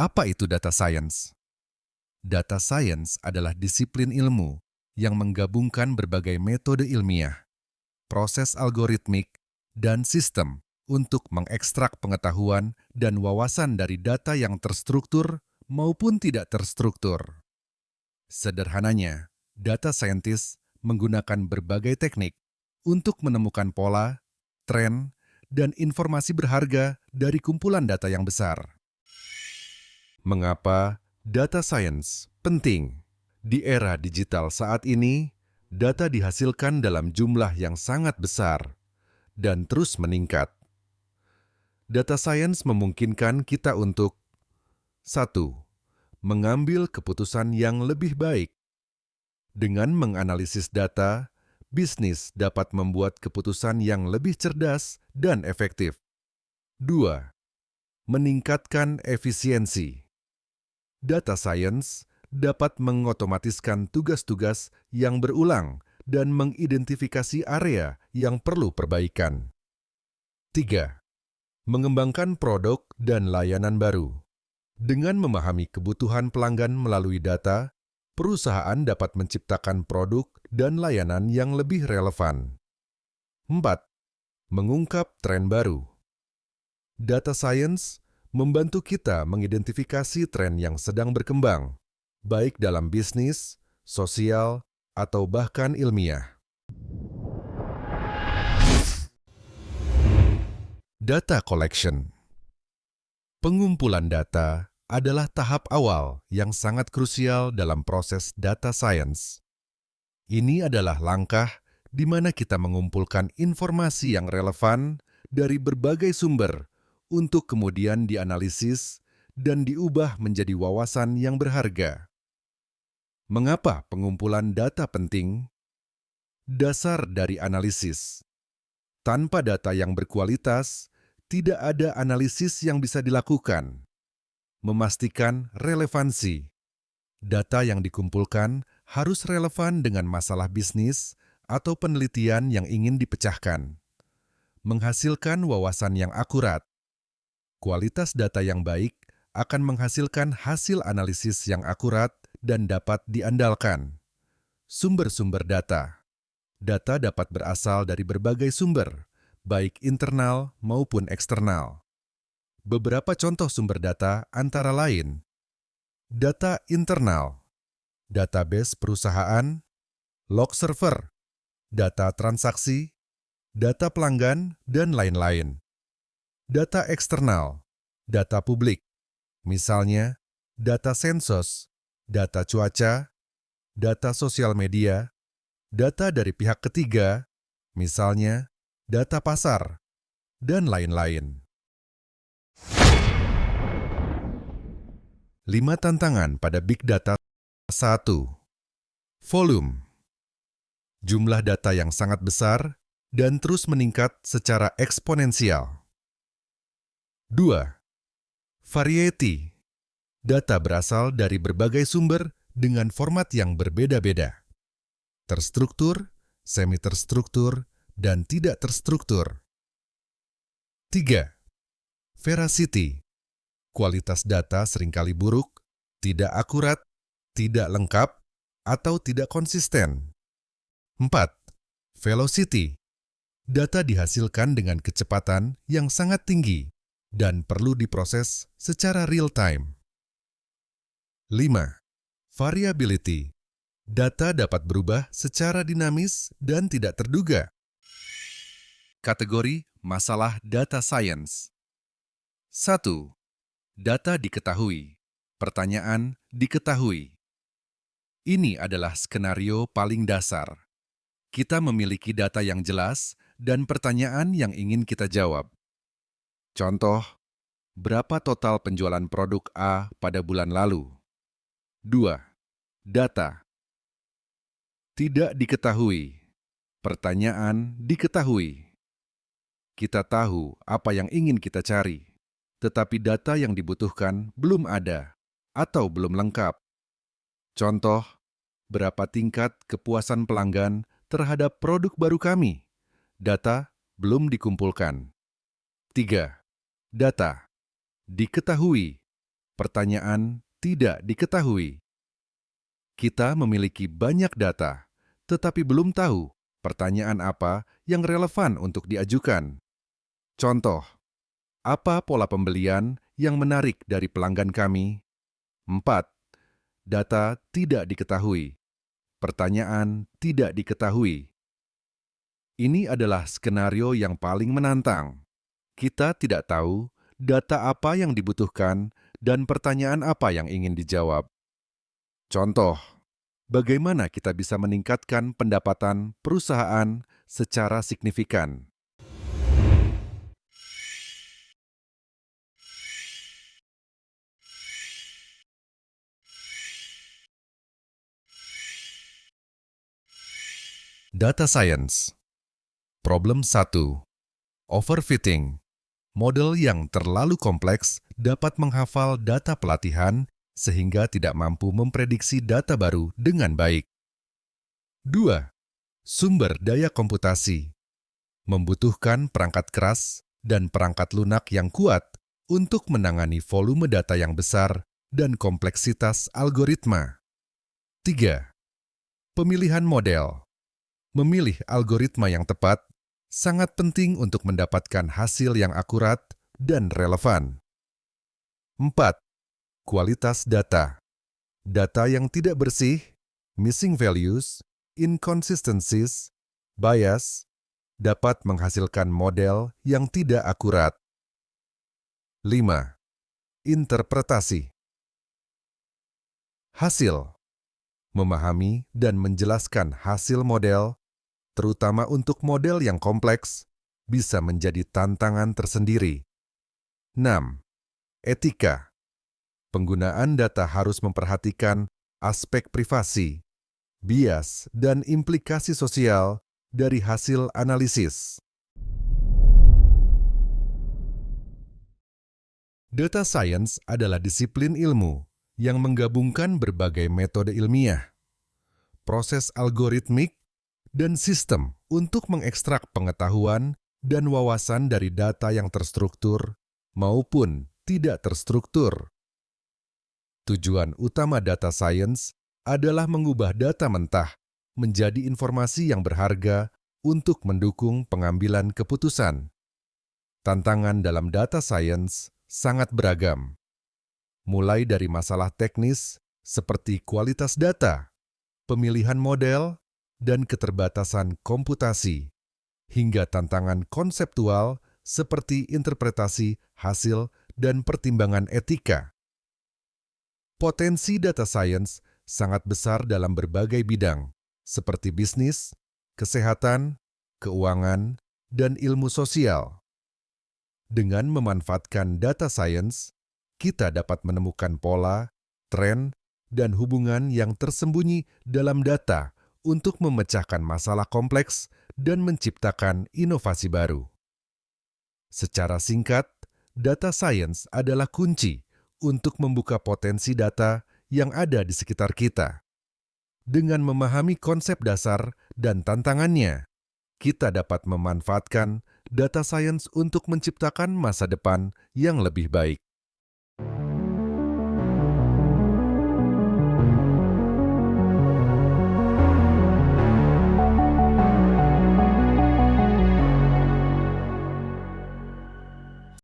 Apa itu data science? Data science adalah disiplin ilmu yang menggabungkan berbagai metode ilmiah, proses algoritmik, dan sistem untuk mengekstrak pengetahuan dan wawasan dari data yang terstruktur maupun tidak terstruktur. Sederhananya, data scientist menggunakan berbagai teknik untuk menemukan pola, tren, dan informasi berharga dari kumpulan data yang besar. Mengapa data science penting? Di era digital saat ini, data dihasilkan dalam jumlah yang sangat besar dan terus meningkat. Data science memungkinkan kita untuk 1. Mengambil keputusan yang lebih baik. Dengan menganalisis data, bisnis dapat membuat keputusan yang lebih cerdas dan efektif. 2. Meningkatkan efisiensi. Data science dapat mengotomatiskan tugas-tugas yang berulang dan mengidentifikasi area yang perlu perbaikan. 3. Mengembangkan produk dan layanan baru. Dengan memahami kebutuhan pelanggan melalui data, perusahaan dapat menciptakan produk dan layanan yang lebih relevan. 4. Mengungkap tren baru. Data science membantu kita mengidentifikasi tren yang sedang berkembang, baik dalam bisnis, sosial, atau bahkan ilmiah. Data collection. Pengumpulan data adalah tahap awal yang sangat krusial dalam proses data science. Ini adalah langkah di mana kita mengumpulkan informasi yang relevan dari berbagai sumber untuk kemudian dianalisis dan diubah menjadi wawasan yang berharga. Mengapa pengumpulan data penting? Dasar dari analisis. Tanpa data yang berkualitas, tidak ada analisis yang bisa dilakukan. Memastikan relevansi. Data yang dikumpulkan harus relevan dengan masalah bisnis atau penelitian yang ingin dipecahkan. Menghasilkan wawasan yang akurat. Kualitas data yang baik akan menghasilkan hasil analisis yang akurat dan dapat diandalkan. Sumber-sumber data. Data dapat berasal dari berbagai sumber, baik internal maupun eksternal. Beberapa contoh sumber data antara lain: data internal, database perusahaan, log server, data transaksi, data pelanggan, dan lain-lain. Data eksternal, data publik, misalnya data sensus, data cuaca, data sosial media, data dari pihak ketiga, misalnya data pasar, dan lain-lain. 5 tantangan pada Big Data. 1. Volume. Jumlah data yang sangat besar dan terus meningkat secara eksponensial. 2. Variety. Data berasal dari berbagai sumber dengan format yang berbeda-beda. Terstruktur, semi-terstruktur, dan tidak terstruktur. 3. Veracity. Kualitas data seringkali buruk, tidak akurat, tidak lengkap, atau tidak konsisten. 4. Velocity. Data dihasilkan dengan kecepatan yang sangat tinggi dan perlu diproses secara real-time. 5. Variability. Data dapat berubah secara dinamis dan tidak terduga. Kategori masalah data science. 1. Data diketahui. Pertanyaan diketahui. Ini adalah skenario paling dasar. Kita memiliki data yang jelas dan pertanyaan yang ingin kita jawab. Contoh, berapa total penjualan produk A pada bulan lalu? 2. Data. Tidak diketahui. Pertanyaan diketahui. Kita tahu apa yang ingin kita cari, tetapi data yang dibutuhkan belum ada atau belum lengkap. Contoh, berapa tingkat kepuasan pelanggan terhadap produk baru kami? Data belum dikumpulkan. 3. Data. Diketahui. Pertanyaan tidak diketahui. Kita memiliki banyak data, tetapi belum tahu pertanyaan apa yang relevan untuk diajukan. Contoh, apa pola pembelian yang menarik dari pelanggan kami? 4. Data tidak diketahui. Pertanyaan tidak diketahui. Ini adalah skenario yang paling menantang. Kita tidak tahu data apa yang dibutuhkan dan pertanyaan apa yang ingin dijawab. Contoh, bagaimana kita bisa meningkatkan pendapatan perusahaan secara signifikan? Data Science. Problem 1. Overfitting. Model yang terlalu kompleks dapat menghafal data pelatihan sehingga tidak mampu memprediksi data baru dengan baik. 2. Sumber daya komputasi. Membutuhkan perangkat keras dan perangkat lunak yang kuat untuk menangani volume data yang besar dan kompleksitas algoritma. 3. Pemilihan model. Memilih algoritma yang tepat sangat penting untuk mendapatkan hasil yang akurat dan relevan. 4. Kualitas data. Data yang tidak bersih, missing values, inconsistencies, bias, dapat menghasilkan model yang tidak akurat. 5. Interpretasi. Hasil. Memahami dan menjelaskan hasil model, terutama untuk model yang kompleks, bisa menjadi tantangan tersendiri. 6. Etika. Penggunaan data harus memperhatikan aspek privasi, bias, dan implikasi sosial dari hasil analisis. Data science adalah disiplin ilmu yang menggabungkan berbagai metode ilmiah, proses algoritmik, dan sistem untuk mengekstrak pengetahuan dan wawasan dari data yang terstruktur maupun tidak terstruktur. Tujuan utama data science adalah mengubah data mentah menjadi informasi yang berharga untuk mendukung pengambilan keputusan. Tantangan dalam data science sangat beragam, mulai dari masalah teknis seperti kualitas data, pemilihan model, dan keterbatasan komputasi, hingga tantangan konseptual seperti interpretasi hasil dan pertimbangan etika. Potensi data science sangat besar dalam berbagai bidang, seperti bisnis, kesehatan, keuangan, dan ilmu sosial. Dengan memanfaatkan data science, kita dapat menemukan pola, tren, dan hubungan yang tersembunyi dalam data untuk memecahkan masalah kompleks dan menciptakan inovasi baru. Secara singkat, data science adalah kunci untuk membuka potensi data yang ada di sekitar kita. Dengan memahami konsep dasar dan tantangannya, kita dapat memanfaatkan data science untuk menciptakan masa depan yang lebih baik.